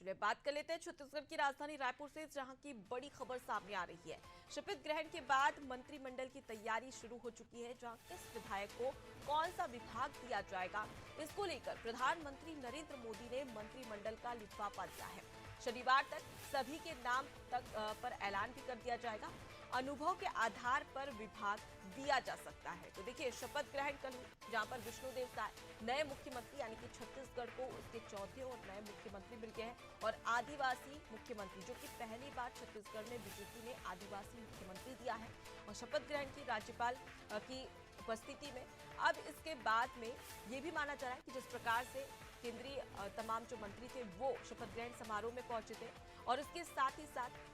जुड़े बात कर लेते हैं छत्तीसगढ़ की राजधानी रायपुर से, जहां की बड़ी खबर सामने आ रही है। शपथ ग्रहण के बाद मंत्रिमंडल की तैयारी शुरू हो चुकी है, जहां किस विधायक को कौन सा विभाग दिया जाएगा, इसको लेकर प्रधानमंत्री नरेंद्र मोदी ने मंत्रिमंडल का लिफाफा दिया है। शनिवार तक सभी के नाम तक पर ऐलान भी कर दिया जाएगा। अनुभव के आधार पर विभाग दिया जा सकता है। तो देखिए, शपथ ग्रहण कल जहां पर विष्णुदेव साय नए मुख्यमंत्री यानी कि छत्तीसगढ़ को उसके चौथे और नए मुख्यमंत्री मिल गए हैं, और आदिवासी मुख्यमंत्री जो कि पहली बार छत्तीसगढ़ में बीजेपी ने आदिवासी मुख्यमंत्री दिया है, और शपथ ग्रहण की राज्यपाल की उपस्थिति में अब इसके बाद में ये भी माना जा रहा है कि जिस प्रकार से केंद्रीय तमाम जो मंत्री थे वो शपथ ग्रहण समारोह में पहुंचे थे, और इसके साथ ही साथ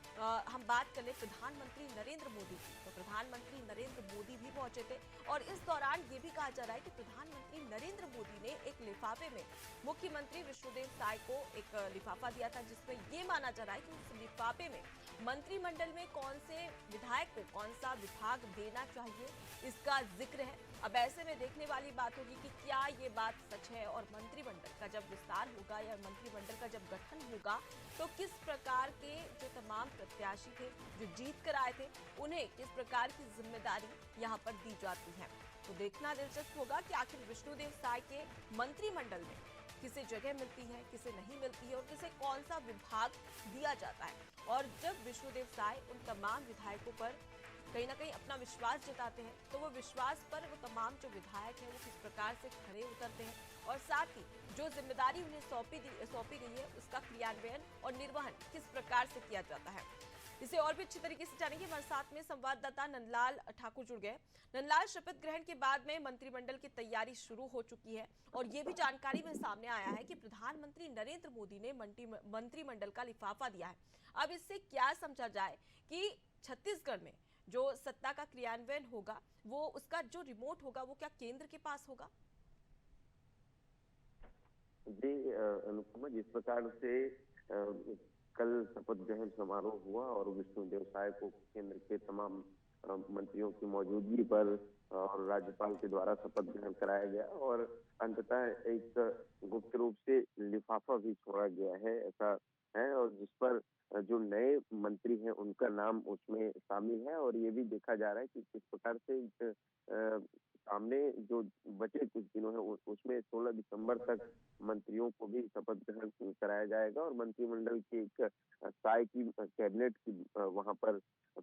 हम बात कर ले प्रधानमंत्री नरेंद्र मोदी की, तो प्रधानमंत्री नरेंद्र मोदी भी पहुंचे थे। और इस दौरान ये भी कहा जा रहा है कि प्रधानमंत्री नरेंद्र मोदी ने एक लिफाफे में मुख्यमंत्री विष्णुदेव साय को एक लिफाफा दिया था, जिसमें ये माना जा रहा है कि उस लिफाफे में मंत्रिमंडल में कौन से विधायक को कौन सा विभाग देना चाहिए, इसका जिक्र है। अब ऐसे में देखने वाली बात होगी कि क्या ये बात सच है, और मंत्रिमंडल का जब विस्तार होगा या मंत्रिमंडल का जब गठन होगा तो किस प्रकार के जो तमाम प्रत्याशी थे जो जीत कर आए थे उन्हें किस प्रकार की जिम्मेदारी यहाँ पर दी जाती है। तो देखना दिलचस्प होगा कि आखिर विष्णुदेव साय के मंत्रिमंडल में किसे जगह मिलती है, किसे नहीं मिलती है, और किसे कौन सा विभाग दिया जाता है। और जब विष्णुदेव साय उन तमाम विधायकों पर कहीं ना कहीं अपना विश्वास जताते हैं, तो वो विश्वास पर वो तमाम जो विधायक हैं वो किस प्रकार से खड़े उतरते हैं, और साथ ही जो जिम्मेदारी उन्हें सौंपी गई है उसका क्रियान्वयन और निर्वहन किस प्रकार से किया जाता है। इसे और भी अच्छी तरीके से जानेंगे, हमारे साथ में संवाददाता नंदलाल ठाकुर जुड़ गए। नंदलाल, शपथ ग्रहण के बाद में मंत्रिमंडल की तैयारी शुरू हो चुकी है, और ये भी जानकारी में सामने आया है कि प्रधानमंत्री नरेंद्र मोदी ने मंत्रिमंडल का लिफाफा दिया है। अब इससे क्या समझा जाए कि छत्तीसगढ़ में जो सत्ता का क्रियान्वयन होगा वो उसका जो रिमोट होगा वो क्या केंद्र के पास होगा? जी अनुपमा, जिस प्रकार से कल शपथ ग्रहण समारोह हुआ और विष्णुदेव साय को केंद्र के तमाम मंत्रियों की मौजूदगी पर और राज्यपाल के द्वारा शपथ ग्रहण कराया गया, और अंततः एक गुप्त रूप से लिफाफा भी छोड़ा गया है, ऐसा है। और जिस पर जो नए मंत्री हैं उनका नाम उसमें शामिल है, और ये भी देखा जा रहा है कि किस प्रकार से सामने जो बचे कुछ दिनों है उसमें 16 दिसंबर तक मंत्रियों को भी शपथ ग्रहण कराया जाएगा, और मंत्रिमंडल की एक साय की कैबिनेट की वहां पर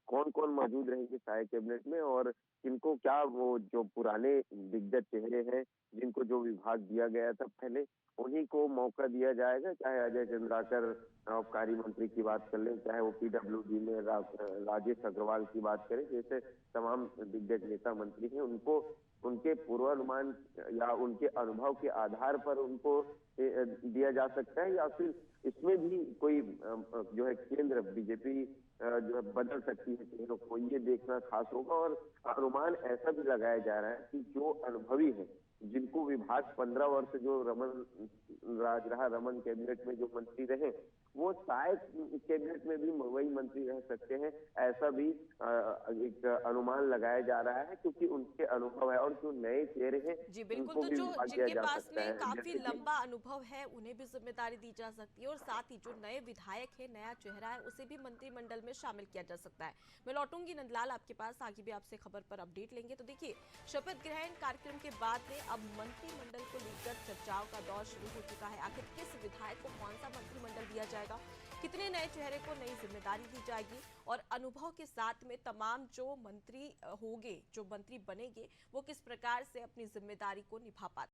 कौन कौन मौजूद रहेंगे साय कैबिनेट में, और किनको क्या वो जो पुराने दिग्गज चेहरे हैं जिनको जो विभाग दिया गया था पहले उन्हीं को मौका दिया जाएगा। चाहे अजय चंद्राकर आबकारी मंत्री की बात कर लें, चाहे वो पीडब्ल्यूडी में राजेश अग्रवाल की बात करें, जैसे तमाम दिग्गज नेता मंत्री हैं उनको उनके पूर्वानुमान या उनके अनुभव के आधार पर उनको दिया जा सकता है, या फिर इसमें भी कोई जो है केंद्र बीजेपी जो है बदल सकती है चेहरों को, ये देखना खास होगा। और अनुमान ऐसा भी लगाया जा रहा है कि जो अनुभवी है, जिनको विभाग 15 वर्ष जो रमन कैबिनेट में जो मंत्री रहे, वो शायद कैबिनेट में भी वही मंत्री रह सकते हैं, ऐसा भी एक अनुमान लगाया जा रहा है, क्योंकि उनके अनुभव है। और जो नए चेहरे हैं जी बिल्कुल, उनको तो भी जो विभाग दिया जिनके जा पास सकता में है, काफी जैसे कि लंबा अनुभव है उन्हें भी जिम्मेदारी दी जा सकती है, और साथ ही जो नए विधायक है, नया चेहरा है, उसे भी मंत्रिमंडल में शामिल किया जा सकता है। मैं लौटूंगी नंदलाल आपके पास, आगे भी आपसे खबर पर अपडेट लेंगे। तो देखिए, शपथ ग्रहण कार्यक्रम के बाद में अब मंत्रिमंडल को लेकर चर्चाओं का दौर शुरू हो चुका है। आखिर किस विधायक को कौन सा मंत्रिमंडल दिया जाएगा, कितने नए चेहरे को नई जिम्मेदारी दी जाएगी, और अनुभव के साथ में तमाम जो मंत्री होंगे, जो मंत्री बनेंगे, वो किस प्रकार से अपनी जिम्मेदारी को निभा पाते